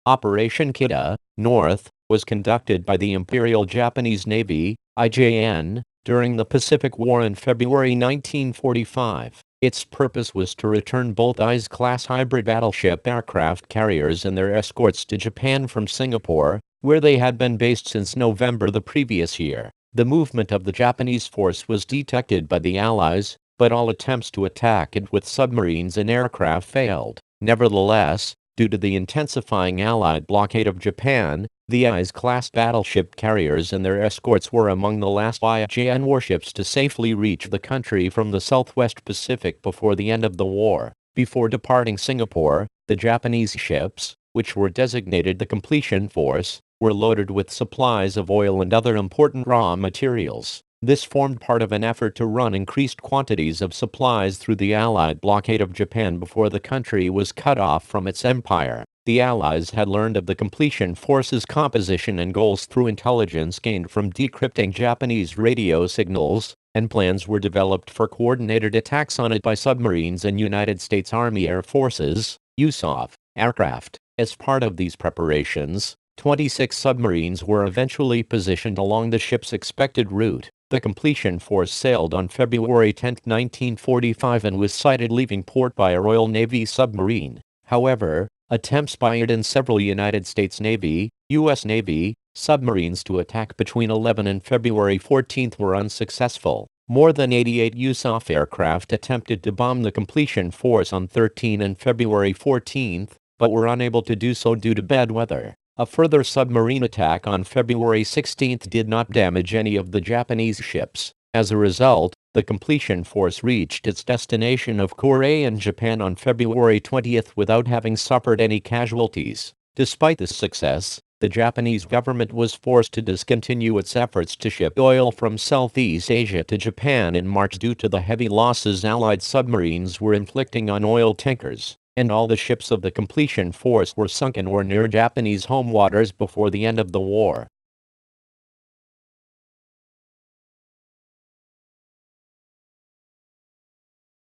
Operation Kida, North, was conducted by the Imperial Japanese Navy, IJN, during the Pacific War in February 1945. Its purpose was to return both Ise-class hybrid battleship aircraft carriers and their escorts to Japan from Singapore, where they had been based since November the previous year. The movement of the Japanese force was detected by the Allies, but all attempts to attack it with submarines and aircraft failed. Nevertheless, due to the intensifying Allied blockade of Japan, the Ise-class battleship carriers and their escorts were among the last IJN warships to safely reach the country from the Southwest Pacific before the end of the war. Before departing Singapore, the Japanese ships, which were designated the completion force, were loaded with supplies of oil and other important raw materials. This formed part of an effort to run increased quantities of supplies through the Allied blockade of Japan before the country was cut off from its empire. The Allies had learned of the completion force's composition and goals through intelligence gained from decrypting Japanese radio signals, and plans were developed for coordinated attacks on it by submarines and United States Army Air Forces, USAF, aircraft. As part of these preparations, 26 submarines were eventually positioned along the ship's expected route. The completion force sailed on February 10, 1945 and was sighted leaving port by a Royal Navy submarine. However, attempts by it and several United States Navy, U.S. Navy, submarines to attack between 11 and February 14 were unsuccessful. More than 88 USAF aircraft attempted to bomb the completion force on 13 and February 14, but were unable to do so due to bad weather. A further submarine attack on February 16 did not damage any of the Japanese ships. As a result, the completion force reached its destination of Korea in Japan on February 20 without having suffered any casualties. Despite this success, the Japanese government was forced to discontinue its efforts to ship oil from Southeast Asia to Japan in March due to the heavy losses Allied submarines were inflicting on oil tankers, and all the ships of the completion force were sunken or near Japanese home waters before the end of the war.